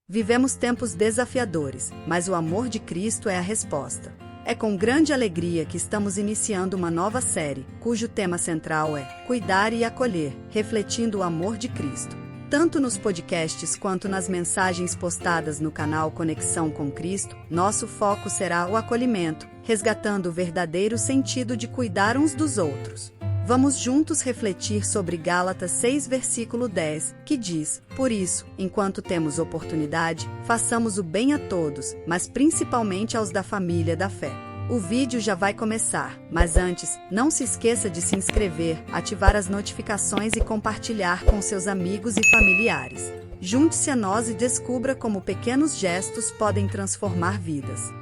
Vivemos tempos desafiadores, mas o amor de Cristo é a resposta. É com grande alegria que estamos iniciando uma nova série, cujo tema central é Cuidar e Acolher, refletindo o amor de Cristo. Tanto nos podcasts quanto nas mensagens postadas no canal Conexão com Cristo, nosso foco será o acolhimento, resgatando o verdadeiro sentido de cuidar uns dos outros. Vamos juntos refletir sobre Gálatas 6, versículo 10, que diz: Por isso, enquanto temos oportunidade, façamos o bem a todos, mas principalmente aos da família da fé. O vídeo já vai começar, mas antes, não se esqueça de se inscrever, ativar as notificações e compartilhar com seus amigos e familiares. Junte-se a nós e descubra como pequenos gestos podem transformar vidas.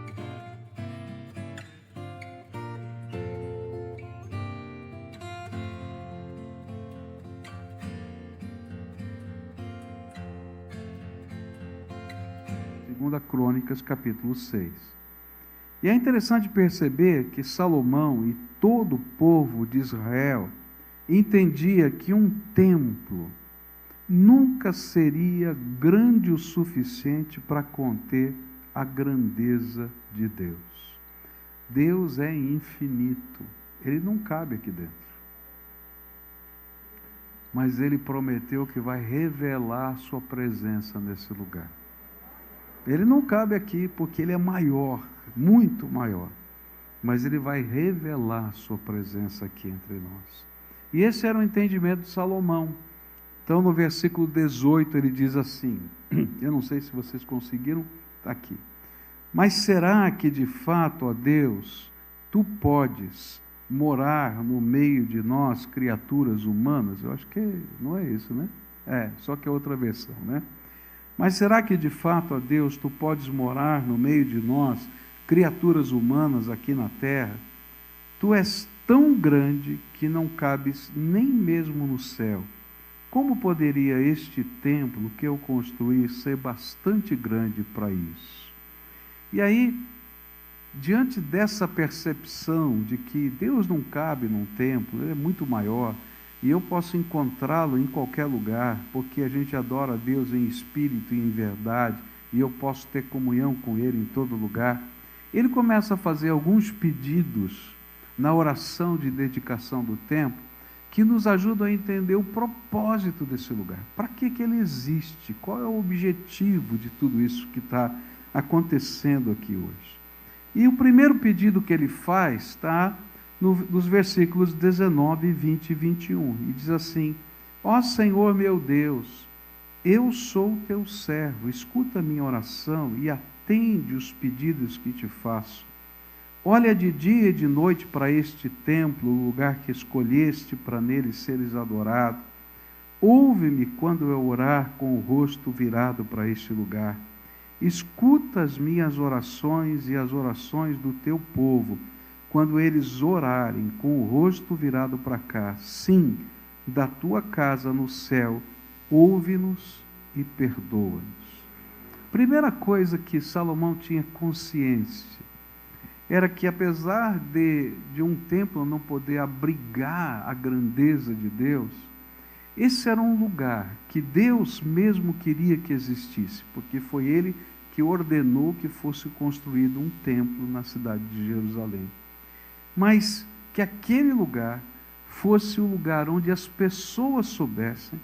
Segunda Crônicas, capítulo 6. E é interessante perceber que Salomão e todo o povo de Israel entendia que um templo nunca seria grande o suficiente para conter a grandeza de Deus. Deus é infinito, Ele não cabe aqui dentro. Mas Ele prometeu que vai revelar a sua presença nesse lugar. Ele não cabe aqui porque Ele é maior, muito maior. Mas Ele vai revelar a sua presença aqui entre nós. E esse era o entendimento de Salomão. Então no versículo 18 ele diz assim, eu não sei se vocês conseguiram, está aqui. Mas será que de fato, ó Deus, Tu podes morar no meio de nós, criaturas humanas? Eu acho que não é isso, né? Só que é outra versão, né? Mas será que de fato, ó Deus, Tu podes morar no meio de nós, criaturas humanas aqui na terra? Tu és tão grande que não cabes nem mesmo no céu. Como poderia este templo que eu construí ser bastante grande para isso? E aí, diante dessa percepção de que Deus não cabe num templo, Ele é muito maior, e eu posso encontrá-lo em qualquer lugar, porque a gente adora a Deus em espírito e em verdade, e eu posso ter comunhão com Ele em todo lugar. Ele começa a fazer alguns pedidos na oração de dedicação do templo, que nos ajudam a entender o propósito desse lugar. Para que ele existe? Qual é o objetivo de tudo isso que está acontecendo aqui hoje? E o primeiro pedido que ele faz está nos versículos 19, 20 e 21. E diz assim: Ó Senhor meu Deus, eu sou teu servo, escuta a minha oração e atende os pedidos que te faço. Olha de dia e de noite para este templo, o lugar que escolheste para nele seres adorado. Ouve-me quando eu orar com o rosto virado para este lugar. Escuta as minhas orações e as orações do teu povo, quando eles orarem com o rosto virado para cá. Sim, da tua casa no céu, ouve-nos e perdoa-nos. Primeira coisa que Salomão tinha consciência era que, apesar de um templo não poder abrigar a grandeza de Deus, esse era um lugar que Deus mesmo queria que existisse, porque foi Ele que ordenou que fosse construído um templo na cidade de Jerusalém. Mas que aquele lugar fosse o lugar onde as pessoas soubessem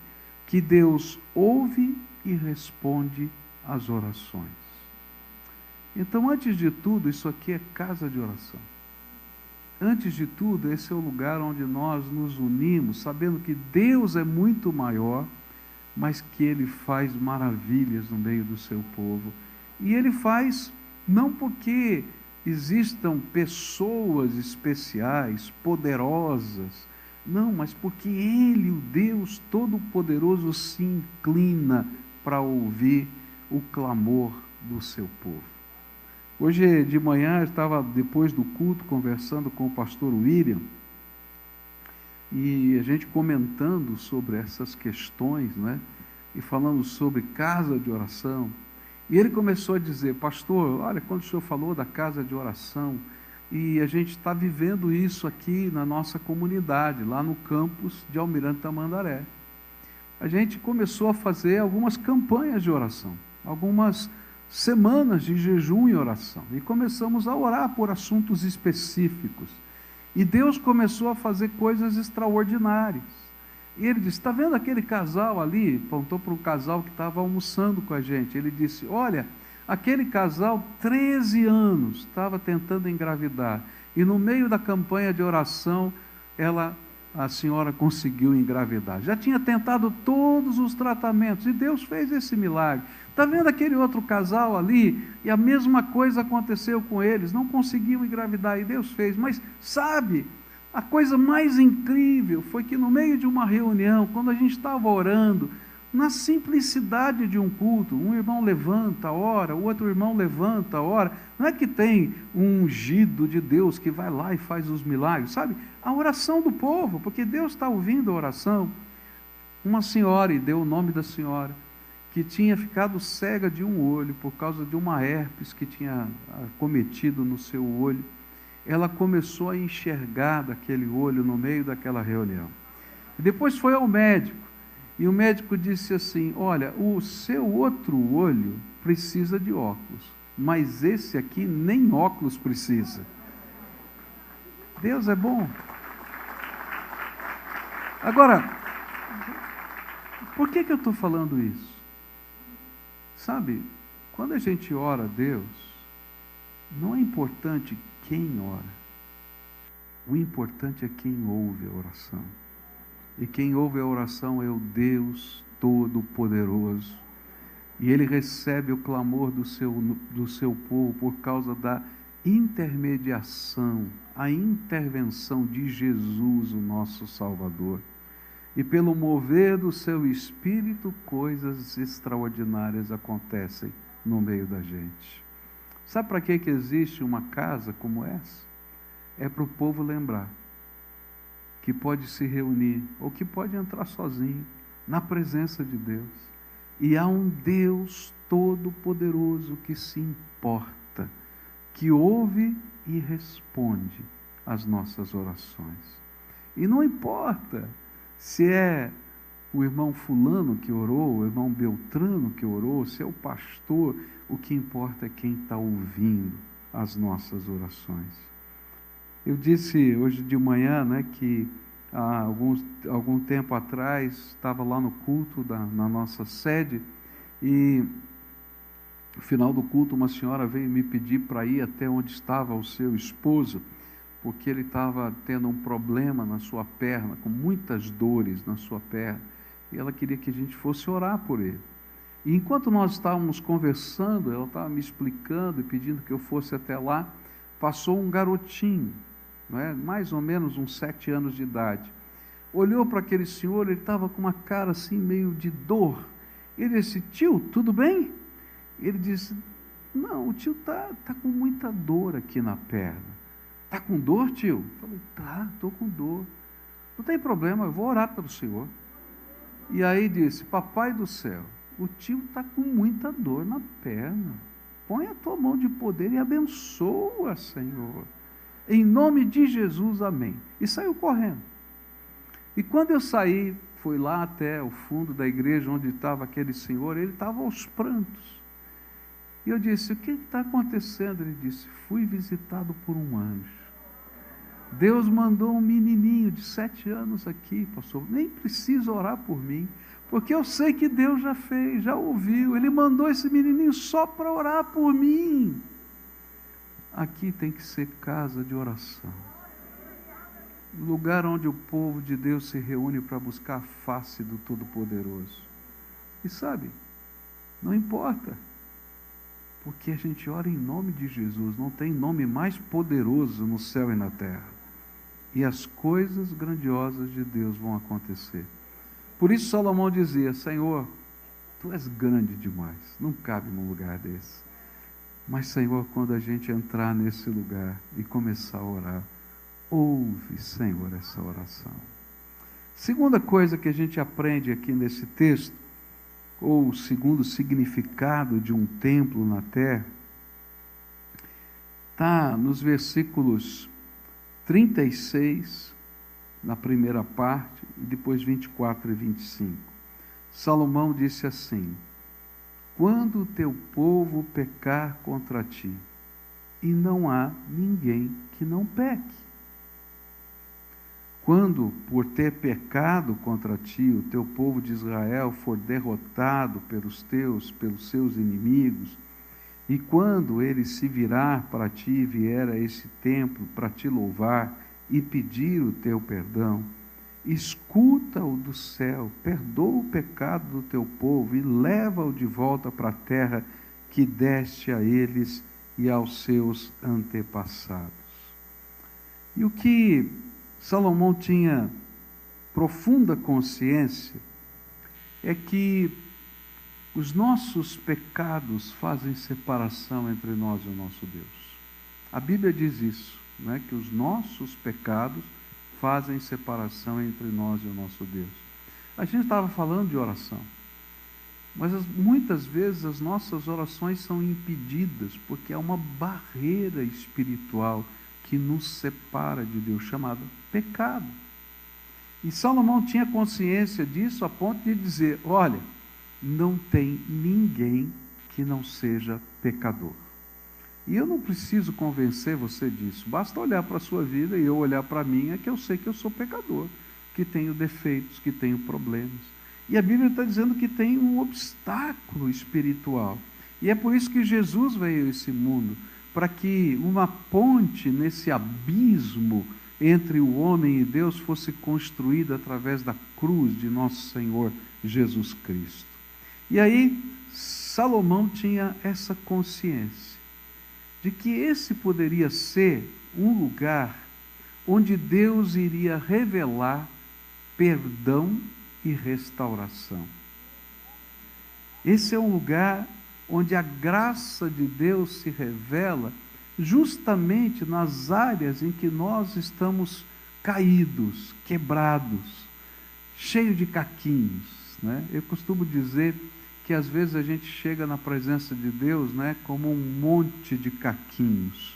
que Deus ouve e responde às orações. Então, antes de tudo, isso aqui é casa de oração. Antes de tudo, esse é o lugar onde nós nos unimos, sabendo que Deus é muito maior, mas que Ele faz maravilhas no meio do seu povo. E Ele faz não porque existam pessoas especiais, poderosas, não, mas porque Ele, o Deus Todo-Poderoso, se inclina para ouvir o clamor do seu povo. Hoje de manhã eu estava, depois do culto, conversando com o pastor William, e a gente comentando sobre essas questões, né? E falando sobre casa de oração. E ele começou a dizer: pastor, olha, quando o senhor falou da casa de oração, e a gente está vivendo isso aqui na nossa comunidade, lá no campus de Almirante Tamandaré. A gente começou a fazer algumas campanhas de oração. algumas semanas de jejum e oração. E começamos a orar por assuntos específicos. E Deus começou a fazer coisas extraordinárias. E ele disse, está vendo aquele casal ali? Apontou para um casal que estava almoçando com a gente. Ele disse, olha, aquele casal, 13 anos, estava tentando engravidar. E no meio da campanha de oração, a senhora conseguiu engravidar. Já tinha tentado todos os tratamentos e Deus fez esse milagre. Está vendo aquele outro casal ali? E a mesma coisa aconteceu com eles, não conseguiu engravidar e Deus fez. Mas sabe, a coisa mais incrível foi que no meio de uma reunião, quando a gente estava orando, na simplicidade de um culto, um irmão levanta, ora, o outro irmão levanta, ora, não é que tem um ungido de Deus que vai lá e faz os milagres, sabe? A oração do povo, porque Deus está ouvindo a oração. Uma senhora, e deu o nome da senhora, que tinha ficado cega de um olho por causa de uma herpes que tinha cometido no seu olho, ela começou a enxergar daquele olho no meio daquela reunião. E depois foi ao médico, e o médico disse assim, olha, o seu outro olho precisa de óculos, mas esse aqui nem óculos precisa. Deus é bom. Agora, por que eu estou falando isso? Sabe, quando a gente ora a Deus, não é importante quem ora. O importante é quem ouve a oração. E quem ouve a oração é o Deus Todo-Poderoso. E Ele recebe o clamor do seu povo por causa da intermediação, a intervenção de Jesus, o nosso Salvador. E pelo mover do seu Espírito, coisas extraordinárias acontecem no meio da gente. Sabe para que existe uma casa como essa? É para o povo lembrar que pode se reunir, ou que pode entrar sozinho, na presença de Deus. E há um Deus Todo-Poderoso que se importa, que ouve e responde às nossas orações. E não importa se é o irmão fulano que orou, o irmão Beltrano que orou, se é o pastor, o que importa é quem está ouvindo as nossas orações. Eu disse hoje de manhã, que há algum tempo atrás, estava lá no culto na nossa sede, e no final do culto uma senhora veio me pedir para ir até onde estava o seu esposo, porque ele estava tendo um problema na sua perna, com muitas dores na sua perna, e ela queria que a gente fosse orar por ele. E enquanto nós estávamos conversando, ela estava me explicando e pedindo que eu fosse até lá, passou um garotinho, mais ou menos uns 7 anos de idade, olhou para aquele senhor, ele estava com uma cara assim meio de dor. Ele disse, tio, tudo bem? Ele disse, não, o tio está com muita dor aqui na perna. Está com dor, tio? Eu falei, tá, estou com dor. Não tem problema, eu vou orar pelo senhor. E aí disse, papai do céu, o tio está com muita dor na perna. Põe a tua mão de poder e abençoa, Senhor. Em nome de Jesus, amém. E saiu correndo. E quando eu saí, fui lá até o fundo da igreja onde estava aquele senhor, ele estava aos prantos. E eu disse, o que está acontecendo? Ele disse, fui visitado por um anjo. Deus mandou um menininho de 7 anos aqui, pastor, nem precisa orar por mim, porque eu sei que Deus já fez, já ouviu, Ele mandou esse menininho só para orar por mim. Aqui tem que ser casa de oração, lugar onde o povo de Deus se reúne para buscar a face do Todo-Poderoso. E sabe, não importa, porque a gente ora em nome de Jesus, não tem nome mais poderoso no céu e na terra. E as coisas grandiosas de Deus vão acontecer. Por isso Salomão dizia, Senhor, Tu és grande demais, não cabe num lugar desse. Mas Senhor, quando a gente entrar nesse lugar e começar a orar, ouve, Senhor, essa oração. Segunda coisa que a gente aprende aqui nesse texto, ou o segundo significado de um templo na terra, está nos versículos 36, na primeira parte, e depois 24 e 25. Salomão disse assim, quando o teu povo pecar contra ti, e não há ninguém que não peque. Quando, por ter pecado contra ti, o teu povo de Israel for derrotado pelos seus inimigos, e quando ele se virar para ti e vier a esse templo para te louvar e pedir o teu perdão, escuta-o do céu, perdoa o pecado do teu povo e leva-o de volta para a terra que deste a eles e aos seus antepassados. E o que Salomão tinha profunda consciência é que os nossos pecados fazem separação entre nós e o nosso Deus. A Bíblia diz isso, né? Que os nossos pecados fazem separação entre nós e o nosso Deus. A gente estava falando de oração, mas muitas vezes as nossas orações são impedidas porque há uma barreira espiritual que nos separa de Deus, chamada pecado. E Salomão tinha consciência disso a ponto de dizer: olha, não tem ninguém que não seja pecador. E eu não preciso convencer você disso, basta olhar para a sua vida e eu olhar para a minha, que eu sei que eu sou pecador, que tenho defeitos, que tenho problemas. E a Bíblia está dizendo que tem um obstáculo espiritual. E é por isso que Jesus veio a esse mundo, para que uma ponte nesse abismo entre o homem e Deus fosse construída através da cruz de nosso Senhor Jesus Cristo. E aí, Salomão tinha essa consciência de que esse poderia ser um lugar onde Deus iria revelar perdão e restauração. Esse é um lugar onde a graça de Deus se revela justamente nas áreas em que nós estamos caídos, quebrados, cheios de caquinhos, né? Eu costumo dizer que às vezes a gente chega na presença de Deus, né, como um monte de caquinhos,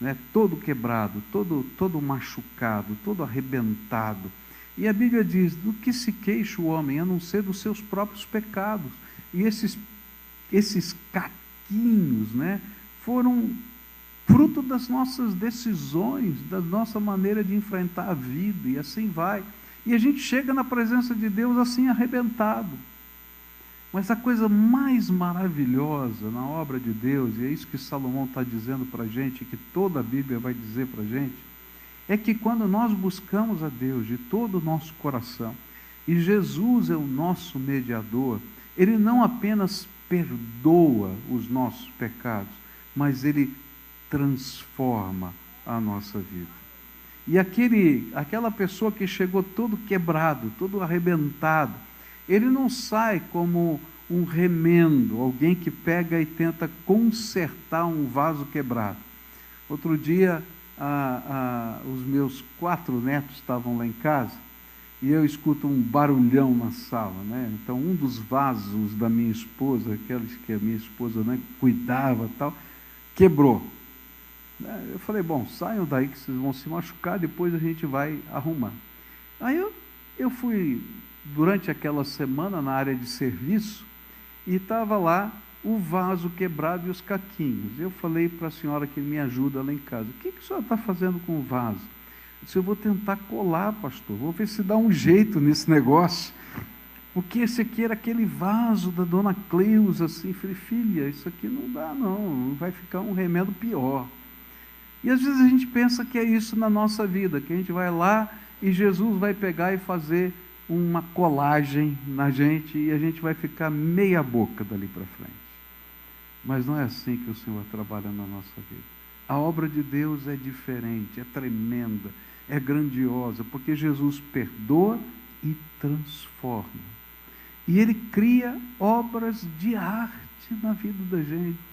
né, todo quebrado, todo machucado, todo arrebentado. E a Bíblia diz: do que se queixa o homem, a não ser dos seus próprios pecados. E esses caquinhos, né, foram fruto das nossas decisões, da nossa maneira de enfrentar a vida, e assim vai. E a gente chega na presença de Deus assim arrebentado. Mas a coisa mais maravilhosa na obra de Deus, e é isso que Salomão está dizendo para a gente, que toda a Bíblia vai dizer para a gente, é que quando nós buscamos a Deus de todo o nosso coração, e Jesus é o nosso mediador, Ele não apenas perdoa os nossos pecados, mas Ele transforma a nossa vida. E aquela pessoa que chegou todo quebrado, todo arrebentado, ele não sai como um remendo, alguém que pega e tenta consertar um vaso quebrado. Outro dia, os meus 4 netos estavam lá em casa, e eu escuto um barulhão na sala, né? Então, um dos vasos da minha esposa, aqueles que a minha esposa, né, cuidava e tal, quebrou. Eu falei: bom, saiam daí que vocês vão se machucar, depois a gente vai arrumar. Aí eu fui, durante aquela semana, na área de serviço, e estava lá o vaso quebrado e os caquinhos. Eu falei para a senhora que me ajuda lá em casa: o que a senhora está fazendo com o vaso? Eu disse: eu vou tentar colar, pastor, vou ver se dá um jeito nesse negócio, porque esse aqui era aquele vaso da dona Cleusa, assim. Eu falei: filha, isso aqui não dá não, vai ficar um remendo pior. E às vezes a gente pensa que é isso na nossa vida, que a gente vai lá e Jesus vai pegar e fazer uma colagem na gente e a gente vai ficar meia boca dali para frente. Mas não é assim que o Senhor trabalha na nossa vida. A obra de Deus é diferente, é tremenda, é grandiosa, porque Jesus perdoa e transforma. E Ele cria obras de arte na vida da gente.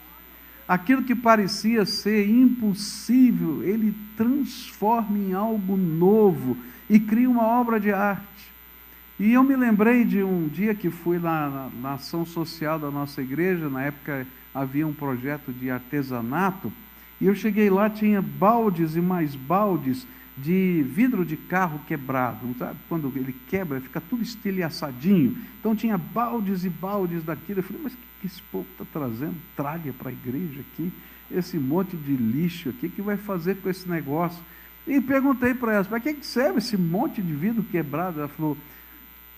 Aquilo que parecia ser impossível, Ele transforma em algo novo e cria uma obra de arte. E eu me lembrei de um dia que fui lá na ação social da nossa igreja. Na época havia um projeto de artesanato, e eu cheguei lá, tinha baldes e mais baldes de vidro de carro quebrado, sabe? Quando ele quebra, fica tudo estilhaçadinho. Então tinha baldes e baldes daquilo. Eu falei, mas o que esse povo está trazendo tralha para a igreja aqui? Esse monte de lixo aqui, o que vai fazer com esse negócio? E perguntei para ela, para que serve esse monte de vidro quebrado? Ela falou,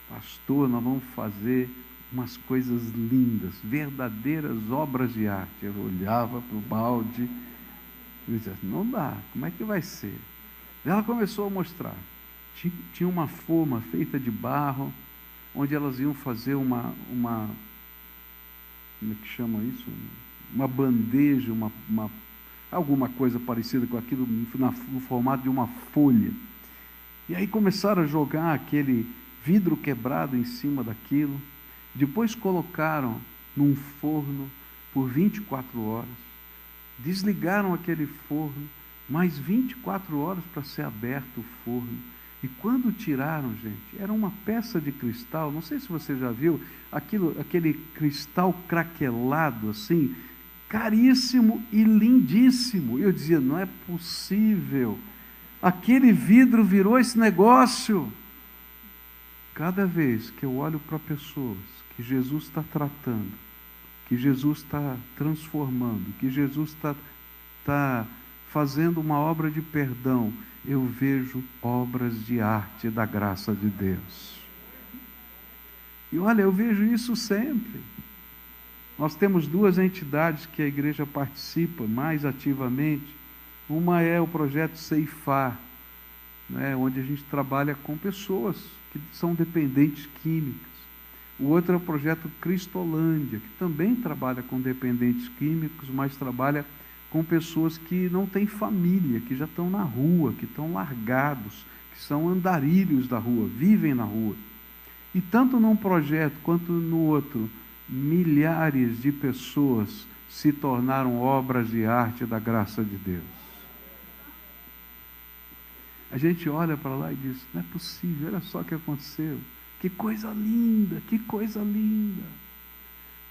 pastor, nós vamos fazer umas coisas lindas, verdadeiras obras de arte. Eu olhava para o balde e dizia, não dá, como é que vai ser? Ela começou a mostrar. Tinha uma forma feita de barro, onde elas iam fazer uma como é que chama isso? Uma bandeja, alguma coisa parecida com aquilo, no formato de uma folha. E aí começaram a jogar aquele vidro quebrado em cima daquilo. Depois colocaram num forno por 24 horas. Desligaram aquele forno, mais 24 horas para ser aberto o forno. E quando tiraram, gente, era uma peça de cristal, não sei se você já viu, aquele cristal craquelado assim, caríssimo e lindíssimo. Eu dizia, não é possível, aquele vidro virou esse negócio. Cada vez que eu olho para pessoas que Jesus está tratando, que Jesus está transformando, que Jesus está fazendo uma obra de perdão, eu vejo obras de arte da graça de Deus. E olha, eu vejo isso sempre. Nós temos duas entidades que a igreja participa mais ativamente. Uma é o projeto Ceifar, né, onde a gente trabalha com pessoas que são dependentes químicas. O outro é o projeto Cristolândia, que também trabalha com dependentes químicos, mas trabalha com pessoas que não têm família, que já estão na rua, que estão largados, que são andarilhos da rua, vivem na rua. E tanto num projeto quanto no outro, milhares de pessoas se tornaram obras de arte da graça de Deus. A gente olha para lá e diz, não é possível, olha só o que aconteceu. Que coisa linda, que coisa linda.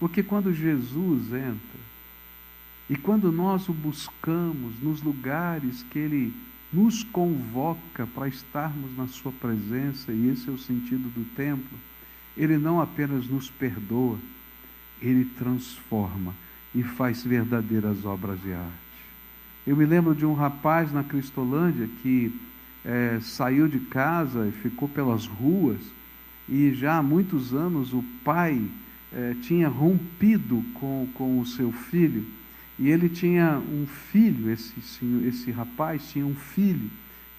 Porque quando Jesus entra, e quando nós o buscamos nos lugares que Ele nos convoca para estarmos na Sua presença, e esse é o sentido do templo, Ele não apenas nos perdoa, Ele transforma e faz verdadeiras obras de arte. Eu me lembro de um rapaz na Cristolândia que saiu de casa e ficou pelas ruas, e já há muitos anos o pai tinha rompido com o seu filho, e ele tinha um filho, esse rapaz tinha um filho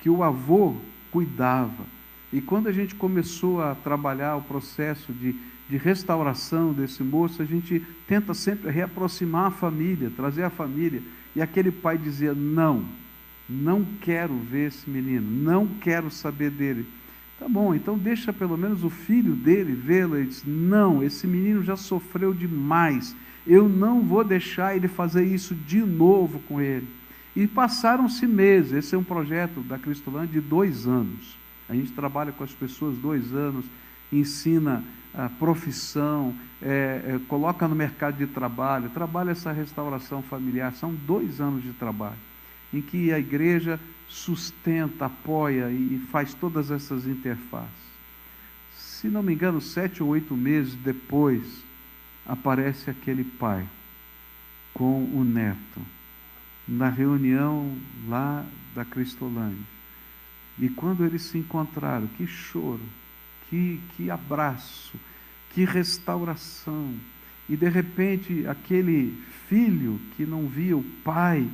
que o avô cuidava. E quando a gente começou a trabalhar o processo de restauração desse moço, a gente tenta sempre reaproximar a família, trazer a família. E aquele pai dizia, não quero ver esse menino, não quero saber dele. Tá bom, então deixa pelo menos o filho dele vê-lo. Ele diz, não, esse menino já sofreu demais, eu não vou deixar ele fazer isso de novo com ele. E passaram-se meses. Esse é um projeto da Cristolândia de 2 anos. A gente trabalha com as pessoas 2 anos, ensina a profissão, coloca no mercado de trabalho, trabalha essa restauração familiar. São 2 anos de trabalho, em que a igreja sustenta, apoia e faz todas essas interfaces. Se não me engano, 7 ou 8 meses depois, aparece aquele pai com o neto, na reunião lá da Cristolândia. E quando eles se encontraram, que choro, que abraço, que restauração. E de repente, aquele filho que não via o pai,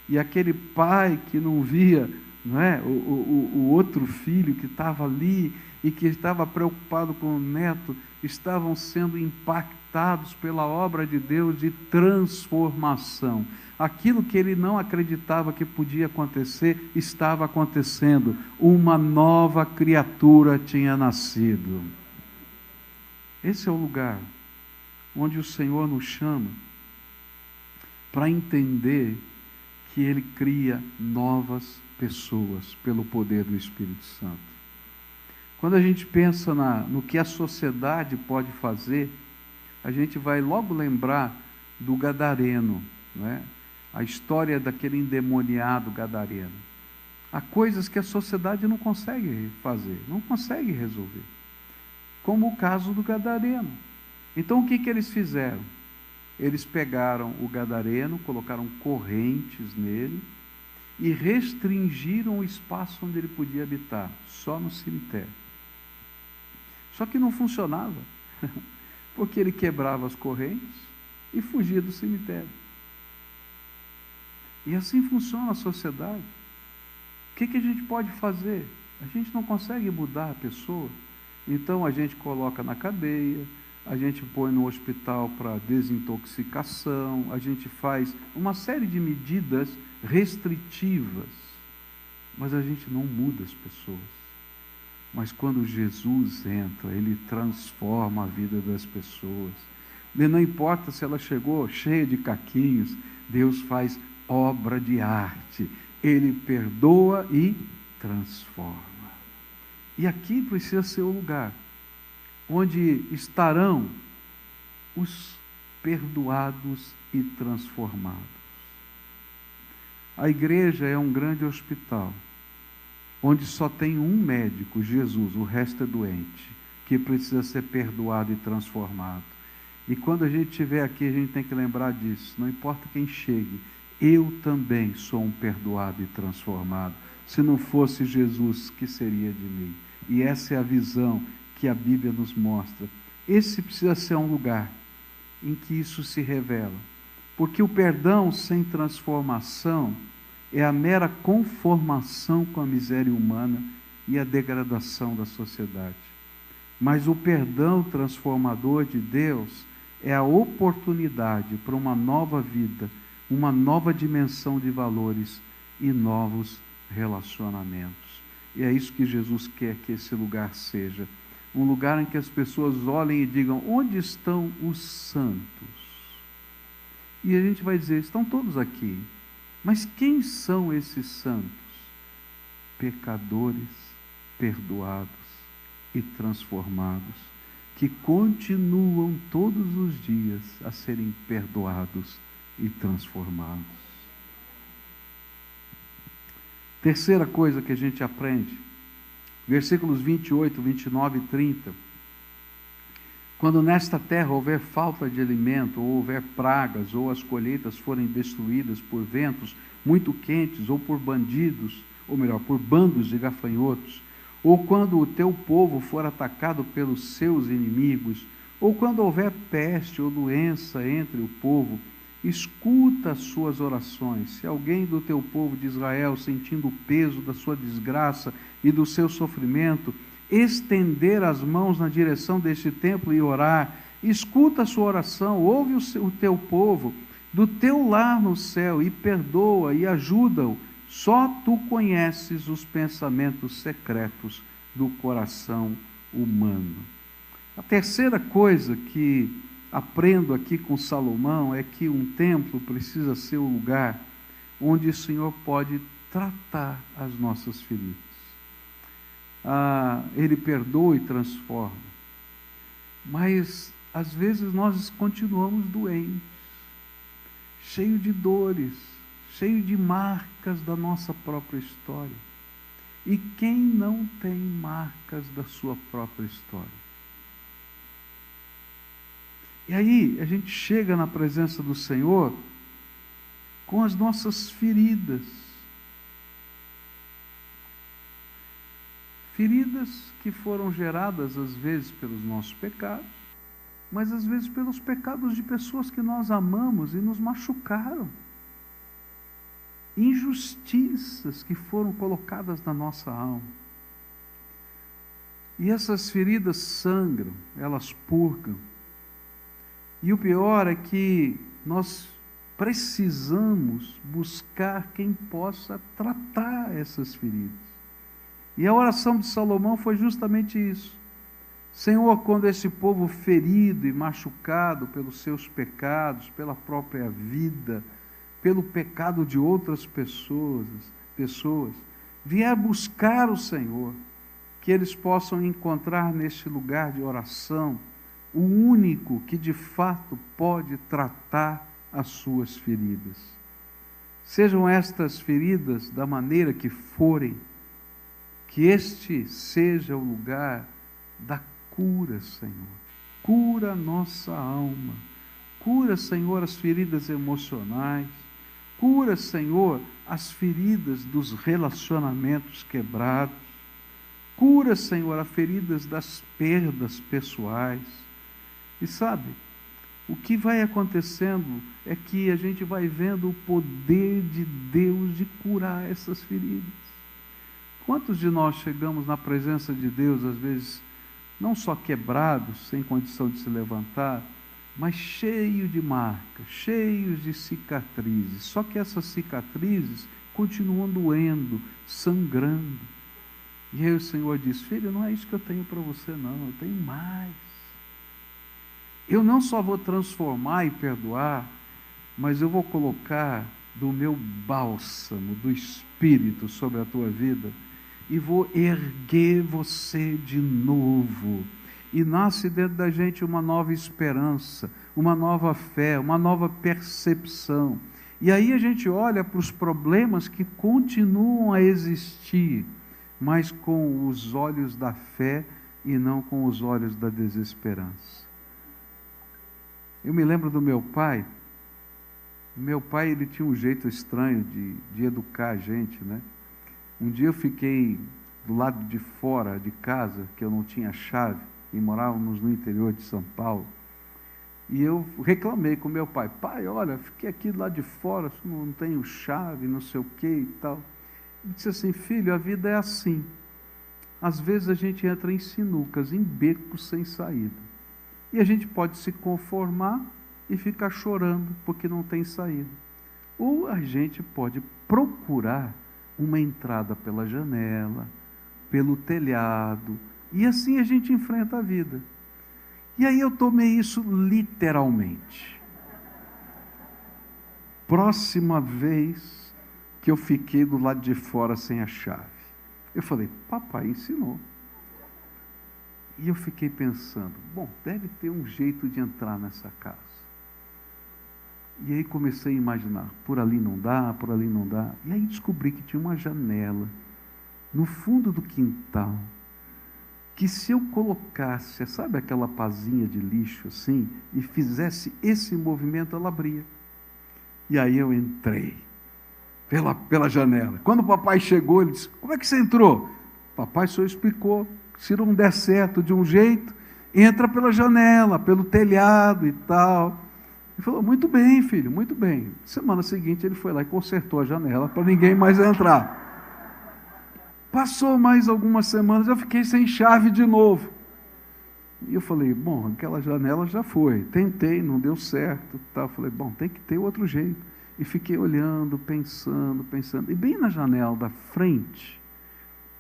e aquele pai que não via, não é, o outro filho que estava ali e que estava preocupado com o neto, estavam sendo impactados pela obra de Deus de transformação. Aquilo que ele não acreditava que podia acontecer, estava acontecendo. Uma nova criatura tinha nascido. Esse é o lugar onde o Senhor nos chama para entender que Ele cria novas pessoas pelo poder do Espírito Santo. Quando a gente pensa no que a sociedade pode fazer, a gente vai logo lembrar do gadareno, não é? A história daquele endemoniado gadareno. Há coisas que a sociedade não consegue fazer, não consegue resolver. Como o caso do gadareno. Então o que eles fizeram? Eles pegaram o gadareno, colocaram correntes nele e restringiram o espaço onde ele podia habitar, só no cemitério. Só que não funcionava, porque ele quebrava as correntes e fugia do cemitério. E assim funciona a sociedade. O que a gente pode fazer? A gente não consegue mudar a pessoa. Então a gente coloca na cadeia, a gente põe no hospital para desintoxicação, a gente faz uma série de medidas restritivas, mas a gente não muda as pessoas. Mas quando Jesus entra, Ele transforma a vida das pessoas. E não importa se ela chegou cheia de caquinhos, Deus faz obra de arte. Ele perdoa e transforma. E aqui precisa ser o lugar onde estarão os perdoados e transformados. A igreja é um grande hospital, onde só tem um médico, Jesus, o resto é doente, que precisa ser perdoado e transformado. E quando a gente estiver aqui, a gente tem que lembrar disso, não importa quem chegue, eu também sou um perdoado e transformado. Se não fosse Jesus, que seria de mim? E essa é a visão que a Bíblia nos mostra. Esse precisa ser um lugar em que isso se revela. Porque o perdão sem transformação é a mera conformação com a miséria humana e a degradação da sociedade. Mas o perdão transformador de Deus é a oportunidade para uma nova vida, uma nova dimensão de valores e novos relacionamentos. E é isso que Jesus quer que esse lugar seja. Um lugar em que as pessoas olhem e digam, onde estão os santos? E a gente vai dizer, estão todos aqui. Mas quem são esses santos? Pecadores, perdoados e transformados, que continuam todos os dias a serem perdoados e transformados. Terceira coisa que a gente aprende, versículos 28, 29 e 30. Quando nesta terra houver falta de alimento, ou houver pragas, ou as colheitas forem destruídas por ventos muito quentes, ou por bandidos, ou melhor, por bandos de gafanhotos, ou quando o teu povo for atacado pelos seus inimigos, ou quando houver peste ou doença entre o povo, escuta as suas orações. Se alguém do teu povo de Israel, sentindo o peso da sua desgraça e do seu sofrimento, estender as mãos na direção deste templo e orar, escuta a sua oração, ouve o teu povo, do teu lar no céu, e perdoa e ajuda-o. Só tu conheces os pensamentos secretos do coração humano. A terceira coisa que aprendo aqui com Salomão é que um templo precisa ser o lugar onde o Senhor pode tratar as nossas feridas. Ele perdoa e transforma, mas às vezes nós continuamos doentes, cheios de dores, cheios de marcas da nossa própria história. E quem não tem marcas da sua própria história? E aí a gente chega na presença do Senhor com as nossas feridas. Feridas que foram geradas às vezes pelos nossos pecados, mas às vezes pelos pecados de pessoas que nós amamos e nos machucaram. Injustiças que foram colocadas na nossa alma. E essas feridas sangram, elas purgam. E o pior é que nós precisamos buscar quem possa tratar essas feridas. E a oração de Salomão foi justamente isso. Senhor, quando esse povo ferido e machucado pelos seus pecados, pela própria vida, pelo pecado de outras pessoas, vier buscar o Senhor, que eles possam encontrar neste lugar de oração o único que de fato pode tratar as suas feridas. Sejam estas feridas da maneira que forem, que este seja o lugar da cura, Senhor. Cura a nossa alma. Cura, Senhor, as feridas emocionais. Cura, Senhor, as feridas dos relacionamentos quebrados. Cura, Senhor, as feridas das perdas pessoais. E sabe, o que vai acontecendo é que a gente vai vendo o poder de Deus de curar essas feridas. Quantos de nós chegamos na presença de Deus, às vezes, não só quebrados, sem condição de se levantar, mas cheios de marcas, cheios de cicatrizes. Só que essas cicatrizes continuam doendo, sangrando. E aí o Senhor diz: filho, não é isso que eu tenho para você não, eu tenho mais. Eu não só vou transformar e perdoar, mas eu vou colocar do meu bálsamo, do Espírito sobre a tua vida, e vou erguer você de novo. E nasce dentro da gente uma nova esperança, uma nova fé, uma nova percepção. E aí a gente olha para os problemas que continuam a existir, mas com os olhos da fé e não com os olhos da desesperança. Eu me lembro do meu pai. Meu pai, ele tinha um jeito estranho de educar a gente, né? Um dia eu fiquei do lado de fora de casa, que eu não tinha chave, e morávamos no interior de São Paulo, e eu reclamei com meu pai: pai, olha, fiquei aqui do lado de fora, não tenho chave, não sei o que e tal. Ele disse assim: filho, a vida é assim, às vezes a gente entra em sinucas, em becos sem saída, e a gente pode se conformar e ficar chorando porque não tem saída, ou a gente pode procurar uma entrada pela janela, pelo telhado, e assim a gente enfrenta a vida. E aí eu tomei isso literalmente. Próxima vez que eu fiquei do lado de fora sem a chave, eu falei: papai ensinou. E eu fiquei pensando: bom, deve ter um jeito de entrar nessa casa. E aí comecei a imaginar: por ali não dá, por ali não dá. E aí descobri que tinha uma janela no fundo do quintal, que se eu colocasse, sabe aquela pazinha de lixo assim, e fizesse esse movimento, ela abria. E aí eu entrei pela janela. Quando o papai chegou, ele disse: como é que você entrou? Papai só explicou: se não der certo de um jeito, entra pela janela, pelo telhado e tal. Ele falou: muito bem, filho, muito bem. Semana seguinte ele foi lá e consertou a janela para ninguém mais entrar. Passou mais algumas semanas, eu fiquei sem chave de novo. E eu falei: bom, aquela janela já foi. Tentei, não deu certo. Tal. Falei: bom, tem que ter outro jeito. E fiquei olhando, pensando. E bem na janela da frente,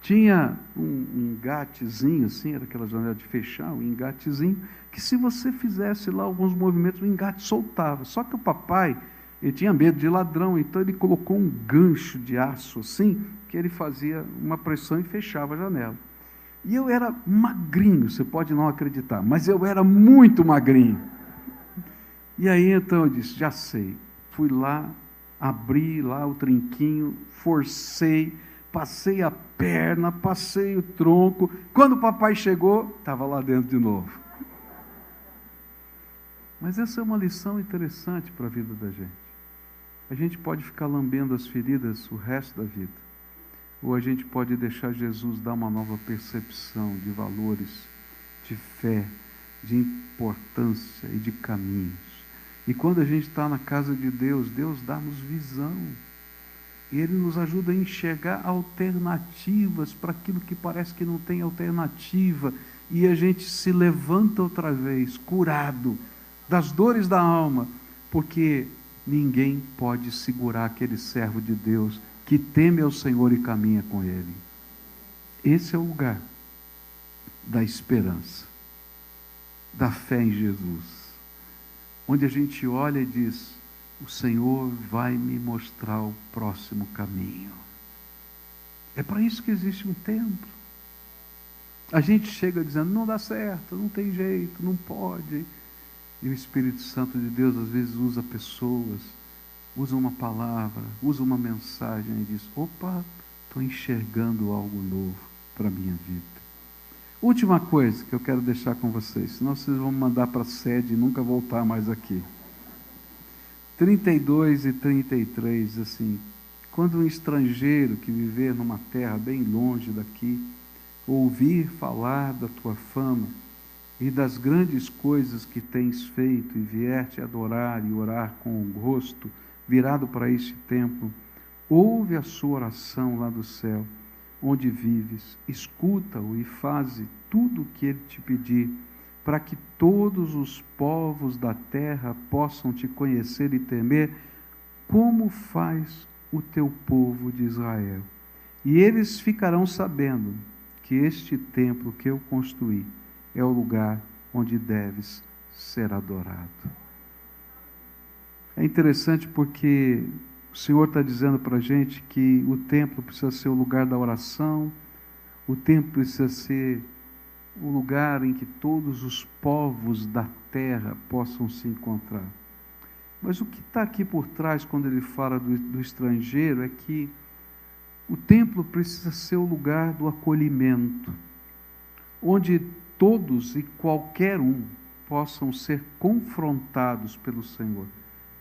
tinha um engatezinho, assim, era aquela janela de fechar, um engatezinho, que se você fizesse lá alguns movimentos, o engate soltava. Só que o papai, ele tinha medo de ladrão, então ele colocou um gancho de aço assim, que ele fazia uma pressão e fechava a janela. E eu era magrinho, você pode não acreditar, mas eu era muito magrinho. E aí então eu disse: já sei. Fui lá, abri lá o trinquinho, forcei, passei a perna, passei o tronco. Quando o papai chegou, estava lá dentro de novo. Mas essa é uma lição interessante para a vida da gente. A gente pode ficar lambendo as feridas o resto da vida, ou a gente pode deixar Jesus dar uma nova percepção de valores, de fé, de importância e de caminhos. E quando a gente está na casa de Deus, Deus dá-nos visão. E Ele nos ajuda a enxergar alternativas para aquilo que parece que não tem alternativa. E a gente se levanta outra vez, curado das dores da alma, porque ninguém pode segurar aquele servo de Deus que teme ao Senhor e caminha com Ele. Esse é o lugar da esperança, da fé em Jesus, onde a gente olha e diz: o Senhor vai me mostrar o próximo caminho. É para isso que existe um templo. A gente chega dizendo: não dá certo, não tem jeito, não pode. E o Espírito Santo de Deus às vezes usa pessoas usa uma palavra, usa uma mensagem e diz: opa, estou enxergando algo novo para a minha vida. Última coisa que eu quero deixar com vocês, senão vocês vão me mandar para a sede e nunca voltar mais aqui. 32 e 33, assim, quando um estrangeiro que viver numa terra bem longe daqui, ouvir falar da tua fama e das grandes coisas que tens feito e vier te adorar e orar com o rosto virado para este templo, ouve a sua oração lá do céu, onde vives, escuta-o e faze tudo o que ele te pedir, para que todos os povos da terra possam te conhecer e temer, como faz o teu povo de Israel. E eles ficarão sabendo que este templo que eu construí é o lugar onde deves ser adorado. É interessante porque o Senhor está dizendo para a gente que o templo precisa ser o lugar da oração, o templo precisa ser o lugar em que todos os povos da terra possam se encontrar. Mas o que está aqui por trás, quando ele fala do estrangeiro, é que o templo precisa ser o lugar do acolhimento, onde todos e qualquer um possam ser confrontados pelo Senhor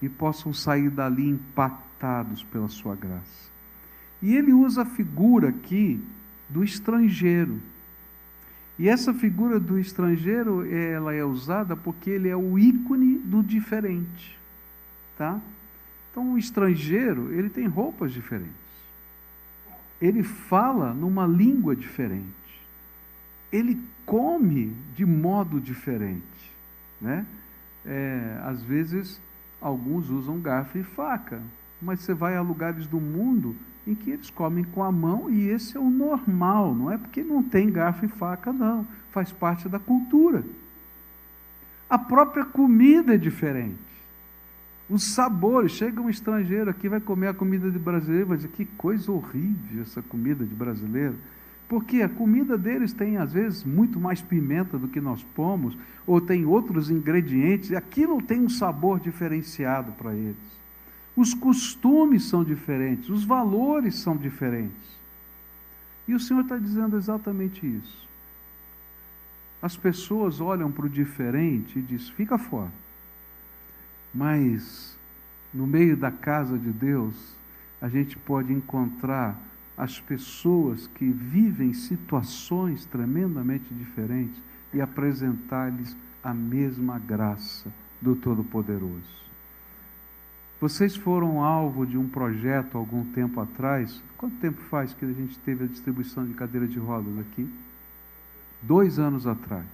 e possam sair dali impactados pela sua graça. E ele usa a figura aqui do estrangeiro. E essa figura do estrangeiro, ela é usada porque ele é o ícone do diferente, tá? Então, o estrangeiro, ele tem roupas diferentes. Ele fala numa língua diferente. Ele come de modo diferente, né? Às vezes, alguns usam garfo e faca, mas você vai a lugares do mundo em que eles comem com a mão, e esse é o normal, não é porque não tem garfo e faca, não. Faz parte da cultura. A própria comida é diferente. Os sabores, chega um estrangeiro aqui, vai comer a comida de brasileiro, vai dizer: que coisa horrível essa comida de brasileiro. Porque a comida deles tem, às vezes, muito mais pimenta do que nós pomos, ou tem outros ingredientes, e aquilo tem um sabor diferenciado para eles. Os costumes são diferentes, os valores são diferentes. E o Senhor está dizendo exatamente isso. As pessoas olham para o diferente e dizem: fica fora. Mas, no meio da casa de Deus, a gente pode encontrar as pessoas que vivem situações tremendamente diferentes e apresentar-lhes a mesma graça do Todo-Poderoso. Vocês foram alvo de um projeto algum tempo atrás. Quanto tempo faz que a gente teve a distribuição de cadeiras de rodas aqui? 2 anos atrás.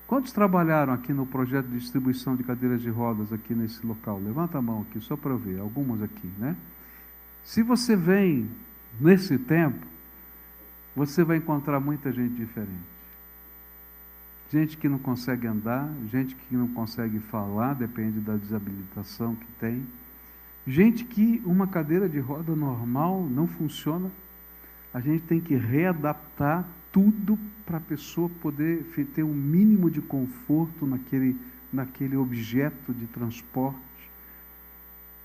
Quantos trabalharam aqui no projeto de distribuição de cadeiras de rodas aqui nesse local? Levanta a mão aqui, só para eu ver. Algumas aqui, né? Se você vem nesse tempo, você vai encontrar muita gente diferente. Gente que não consegue andar, gente que não consegue falar, depende da desabilitação que tem. Gente que uma cadeira de roda normal não funciona. A gente tem que readaptar tudo para a pessoa poder ter um mínimo de conforto naquele objeto de transporte.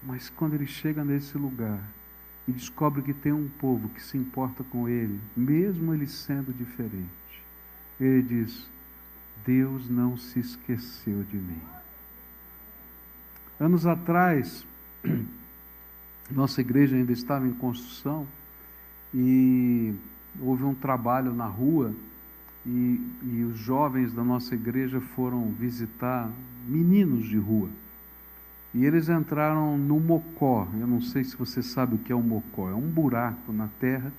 Mas quando ele chega nesse lugar e descobre que tem um povo que se importa com ele, mesmo ele sendo diferente, ele diz: Deus não se esqueceu de mim. Anos atrás, nossa igreja ainda estava em construção e houve um trabalho na rua e os jovens da nossa igreja foram visitar meninos de rua. E eles entraram no mocó. Eu não sei se você sabe o que é um mocó. É um buraco na terra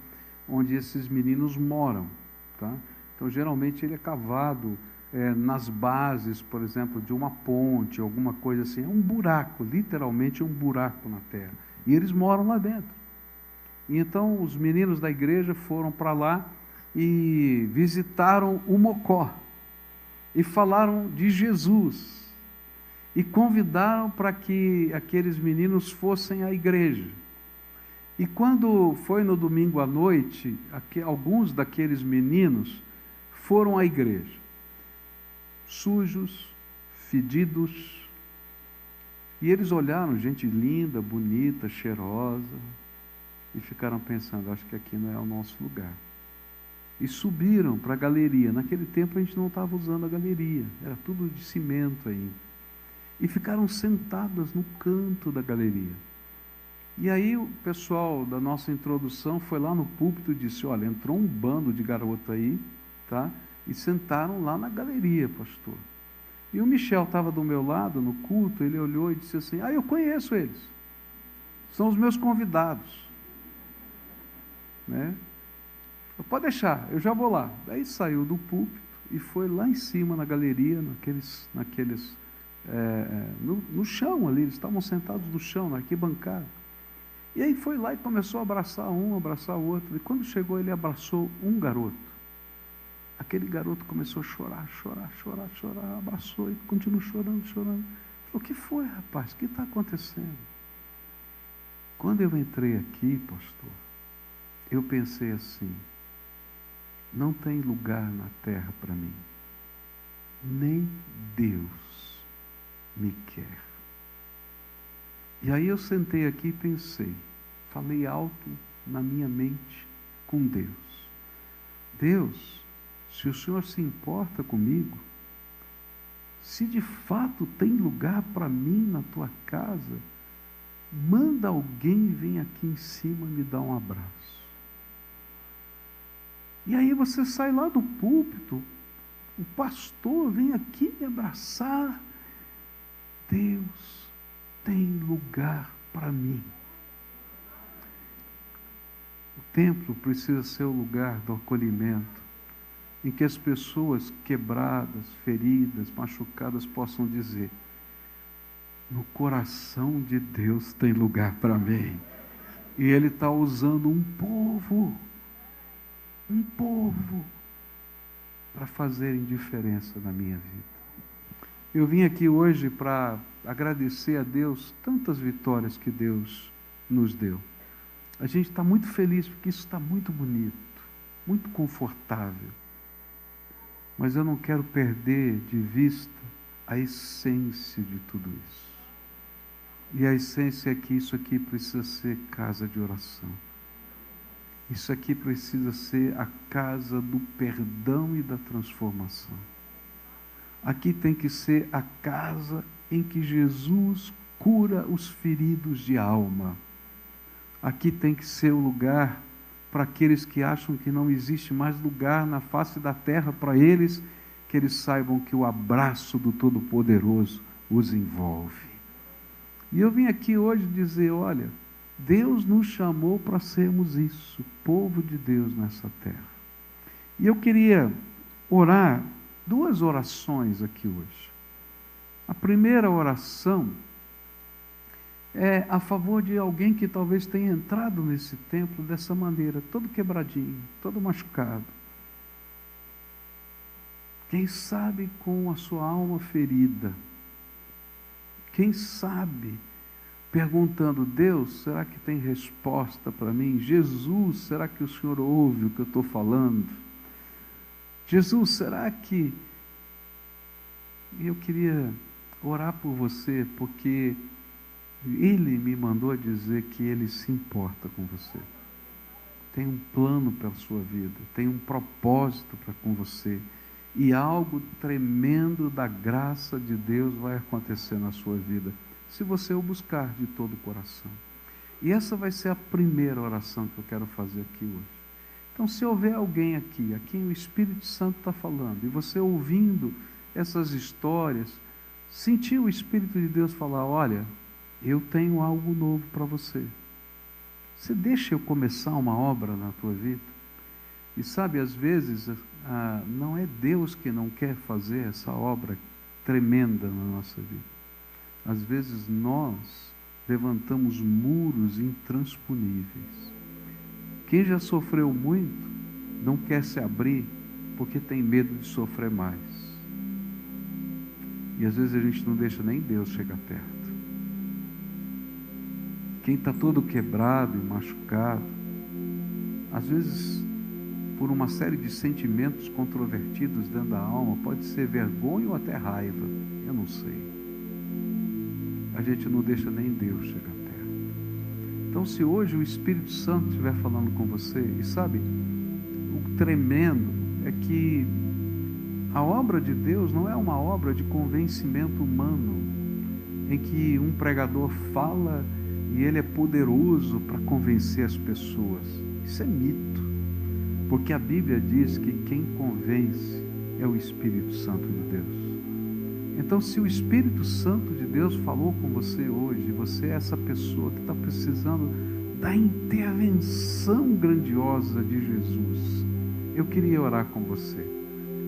onde esses meninos moram, tá? Então, geralmente, ele é cavado nas bases, por exemplo, de uma ponte, alguma coisa assim. É um buraco, literalmente um buraco na terra. E eles moram lá dentro. E então, os meninos da igreja foram para lá e visitaram o mocó. E falaram de Jesus. E convidaram para que aqueles meninos fossem à igreja. E quando foi no domingo à noite, alguns daqueles meninos foram à igreja, sujos, fedidos, E eles olharam, gente linda, bonita, cheirosa, e ficaram pensando, acho que aqui não é o nosso lugar. E subiram para a galeria. Naquele tempo a gente não estava usando a galeria, era tudo de cimento ainda. E ficaram sentadas no canto da galeria. E aí o pessoal da nossa introdução foi lá no púlpito e disse, olha, entrou um bando de garoto aí, tá? E sentaram lá na galeria, pastor. E o Michel estava do meu lado no culto, ele olhou e disse assim, eu conheço eles, são os meus convidados, né? Pode deixar, eu já vou lá. Daí saiu do púlpito e foi lá em cima na galeria, no chão ali, eles estavam sentados no chão, na arquibancada. E aí foi lá e começou a abraçar um, abraçar o outro. E quando chegou, ele abraçou um garoto. Aquele garoto começou a chorar, abraçou e continuou chorando. Falou, o que foi, rapaz? O que está acontecendo? Quando eu entrei aqui, pastor, eu pensei assim, não tem lugar na terra para mim. Nem Deus me quer. E aí eu sentei aqui e pensei, falei alto na minha mente com Deus. Deus, se o Senhor se importa comigo, se de fato tem lugar para mim na tua casa, manda alguém vir aqui em cima me dar um abraço. E aí você sai lá do púlpito, o pastor vem aqui me abraçar. Deus tem lugar para mim. O templo precisa ser o lugar do acolhimento, em que as pessoas quebradas, feridas, machucadas possam dizer, no coração de Deus tem lugar para mim. E Ele está usando um povo para fazerem diferença na minha vida. Eu vim aqui hoje para agradecer a Deus tantas vitórias que Deus nos deu. A gente está muito feliz porque isso está muito bonito, muito confortável. Mas eu não quero perder de vista a essência de tudo isso. E a essência é que isso aqui precisa ser casa de oração. Isso aqui precisa ser a casa do perdão e da transformação. Aqui tem que ser a casa em que Jesus cura os feridos de alma. Aqui tem que ser o lugar para aqueles que acham que não existe mais lugar na face da terra para eles, que eles saibam que o abraço do Todo-Poderoso os envolve. E eu vim aqui hoje dizer, olha, Deus nos chamou para sermos isso, povo de Deus nessa terra. E eu queria orar 2 orações aqui hoje. A primeira oração é a favor de alguém que talvez tenha entrado nesse templo dessa maneira, todo quebradinho, todo machucado. Quem sabe com a sua alma ferida. Quem sabe perguntando, Deus, será que tem resposta para mim? Jesus, será que o Senhor ouve o que eu estou falando? Jesus, será que... E eu queria orar por você, porque Ele me mandou dizer que Ele se importa com você. Tem um plano para a sua vida, tem um propósito com você. E algo tremendo da graça de Deus vai acontecer na sua vida, se você o buscar de todo o coração. E essa vai ser a primeira oração que eu quero fazer aqui hoje. Então, se houver alguém aqui, a quem o Espírito Santo está falando, e você ouvindo essas histórias, sentiu o Espírito de Deus falar, olha, eu tenho algo novo para você. Você deixa eu começar uma obra na tua vida? E sabe, às vezes, não é Deus que não quer fazer essa obra tremenda na nossa vida. Às vezes nós levantamos muros intransponíveis. Quem já sofreu muito não quer se abrir porque tem medo de sofrer mais. E às vezes a gente não deixa nem Deus chegar perto. Quem está todo quebrado e machucado, às vezes por uma série de sentimentos controvertidos dentro da alma, pode ser vergonha ou até raiva, eu não sei. a gente não deixa nem Deus chegar perto. Então, se hoje o Espírito Santo estiver falando com você, e sabe, o tremendo é que a obra de Deus não é uma obra de convencimento humano, em que um pregador fala e ele é poderoso para convencer as pessoas. Isso é mito, porque a Bíblia diz que quem convence é o Espírito Santo de Deus. Então, se o Espírito Santo de Deus falou com você hoje, você é essa pessoa que está precisando da intervenção grandiosa de Jesus, eu queria orar com você.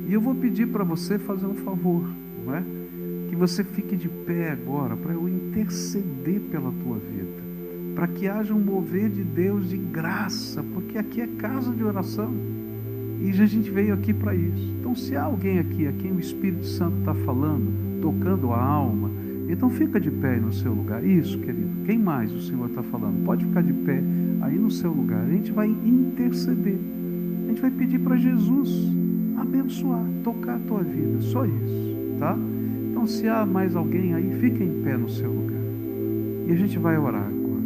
E eu vou pedir para você fazer um favor, não é? Que você fique de pé agora, para eu interceder pela tua vida, para que haja um mover de Deus de graça, porque aqui é casa de oração, e a gente veio aqui para isso. Então, se há alguém aqui a quem o Espírito Santo está falando, tocando a alma, então fica de pé aí no seu lugar. Isso, querido. Quem mais o Senhor está falando? Pode ficar de pé aí no seu lugar. A gente vai interceder. A gente vai pedir para Jesus abençoar, tocar a tua vida. Só isso, tá? Então, se há mais alguém aí, fica em pé no seu lugar. E a gente vai orar agora.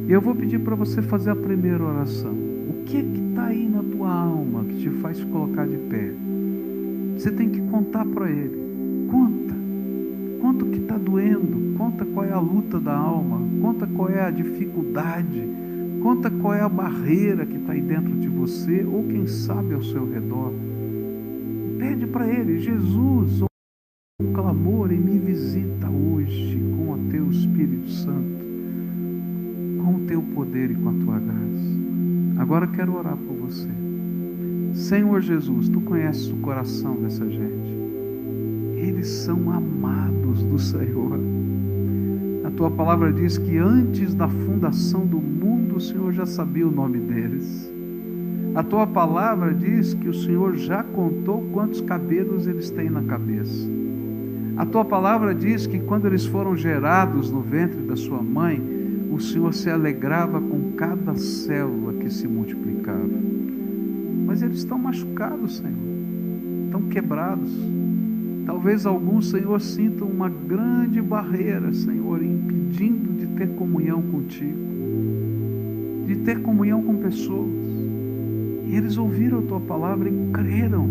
E eu vou pedir para você fazer a primeira oração. O que está aí na tua alma que te faz colocar de pé? Você tem que contar para Ele. Conta o que está doendo. Conta qual é a luta da alma. Conta qual é a dificuldade. Conta qual é a barreira que está aí dentro de você, ou quem sabe ao seu redor. Pede para Ele: Jesus, o clamor, e me visita hoje com o teu Espírito Santo, com o teu poder e com a tua graça. Agora quero orar por você. Senhor Jesus, tu conheces o coração dessa gente. Eles são amados do Senhor. A tua palavra diz que antes da fundação do mundo, o Senhor já sabia o nome deles. A tua palavra diz que o Senhor já contou quantos cabelos eles têm na cabeça. A tua palavra diz que quando eles foram gerados no ventre da sua mãe, o Senhor se alegrava com cada célula que se multiplicava. Mas eles estão machucados, Senhor. Estão quebrados. Talvez alguns, Senhor, sintam uma grande barreira, Senhor, impedindo de ter comunhão contigo, de ter comunhão com pessoas. E eles ouviram a tua palavra e creram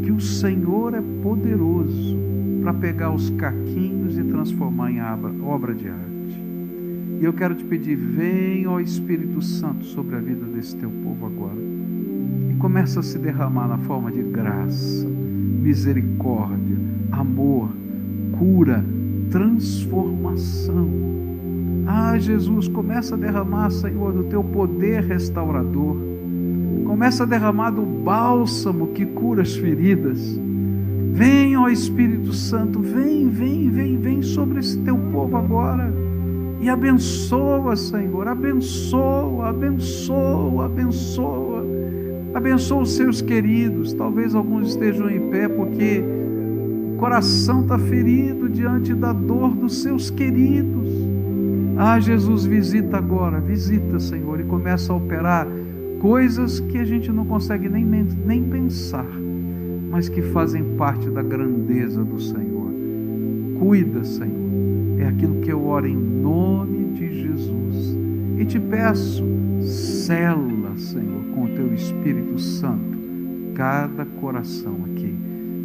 que o Senhor é poderoso para pegar os caquinhos e transformar em obra de arte. E eu quero te pedir: vem, ó Espírito Santo, sobre a vida desse teu povo agora, e começa a se derramar na forma de graça, misericórdia, amor, cura, transformação. Ah, Jesus, começa a derramar, Senhor, do teu poder restaurador. Começa a derramar do bálsamo que cura as feridas. Vem, ó Espírito Santo, vem sobre esse teu povo agora. E abençoa, Senhor, abençoa. Abençoa os seus queridos. Talvez alguns estejam em pé porque o coração está ferido diante da dor dos seus queridos. Ah, Jesus, visita agora, visita, Senhor, e começa a operar coisas que a gente não consegue nem pensar, mas que fazem parte da grandeza do Senhor. Cuida, Senhor. É aquilo que eu oro em nome de Jesus. E te peço, sela, Senhor, com o teu Espírito Santo, cada coração aqui,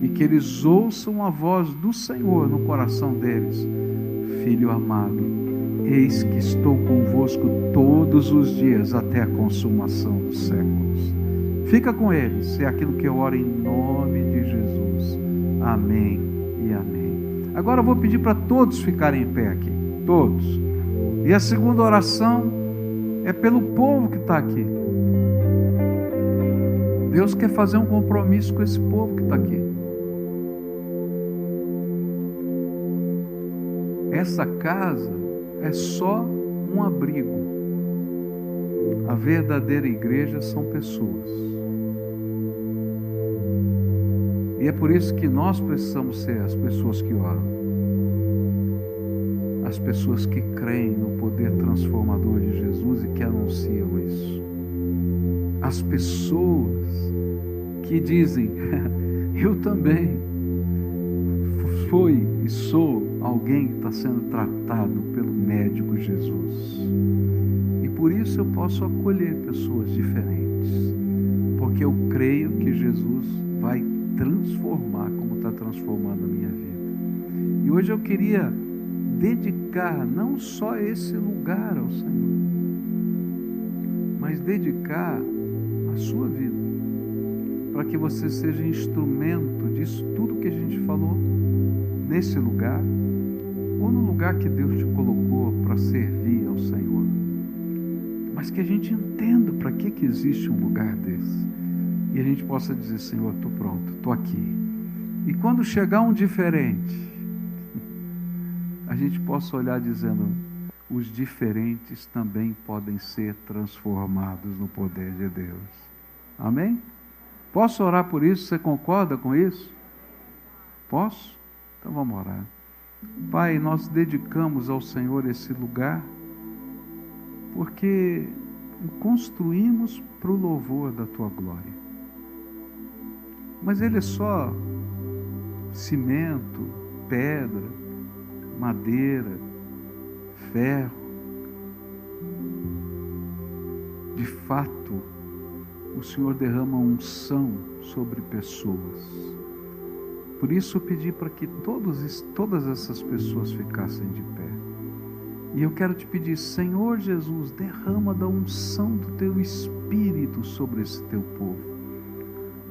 e que eles ouçam a voz do Senhor no coração deles. Filho amado, eis que estou convosco todos os dias até a consumação dos séculos. Fica com eles, é aquilo que eu oro em nome de Jesus. Amém e amém. Agora eu vou pedir para todos ficarem em pé aqui, todos. E a segunda oração é pelo povo que está aqui. Deus quer fazer um compromisso com esse povo que está aqui. Essa casa é só um abrigo. A verdadeira igreja são pessoas. E é por isso que nós precisamos ser as pessoas que oram, as pessoas que creem no poder transformador de Jesus e que anunciam isso, as pessoas que dizem: eu também fui e sou alguém que está sendo tratado pelo médico Jesus. E por isso eu posso acolher pessoas diferentes, porque eu creio que Jesus vai transformar como está transformando a minha vida. E hoje eu queria dedicar não só esse lugar ao Senhor, mas dedicar a sua vida, para que você seja instrumento disso tudo que a gente falou nesse lugar, ou no lugar que Deus te colocou para servir ao Senhor. Mas que a gente entenda para que existe um lugar desse, e a gente possa dizer: Senhor, estou pronto, estou aqui. E quando chegar um diferente, a gente possa olhar dizendo: os diferentes também podem ser transformados no poder de Deus. Amém? Posso orar por isso? Você concorda com isso? Posso? Então vamos orar. Pai, nós dedicamos ao Senhor esse lugar, porque o construímos para o louvor da Tua glória. Mas ele é só cimento, pedra, madeira, ferro. De fato, o Senhor derrama unção sobre pessoas. Por isso eu pedi para que todas essas pessoas ficassem de pé. E eu quero te pedir: Senhor Jesus, derrama da unção do Teu Espírito sobre esse Teu povo.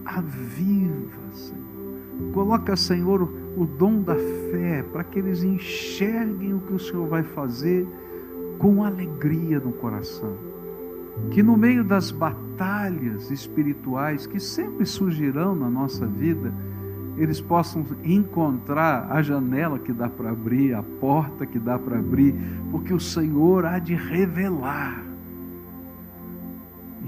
Aviva, Senhor. Coloca, Senhor, o dom da fé, para que eles enxerguem o que o Senhor vai fazer com alegria no coração. Que no meio das batalhas espirituais que sempre surgirão na nossa vida, eles possam encontrar a janela que dá para abrir, a porta que dá para abrir, porque o Senhor há de revelar.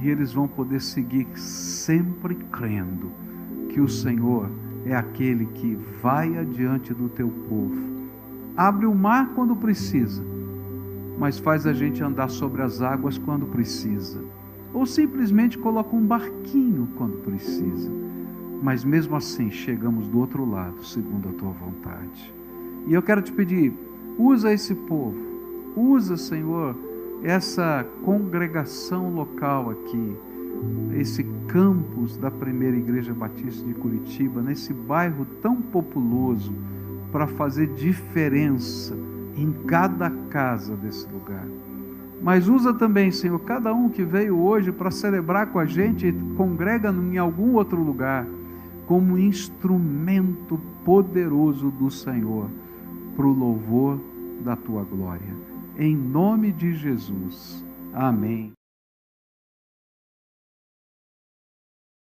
E eles vão poder seguir sempre crendo que o Senhor é aquele que vai adiante do teu povo. Abre o mar quando precisa, mas faz a gente andar sobre as águas quando precisa. Ou simplesmente coloca um barquinho quando precisa. Mas mesmo assim chegamos do outro lado, segundo a tua vontade. E eu quero te pedir, usa esse povo, usa, Senhor, essa congregação local aqui, esse campus da Primeira Igreja Batista de Curitiba, nesse bairro tão populoso, para fazer diferença em cada casa desse lugar. Mas usa também, Senhor, cada um que veio hoje para celebrar com a gente e congrega em algum outro lugar, como instrumento poderoso do Senhor, para o louvor da tua glória. Em nome de Jesus. Amém.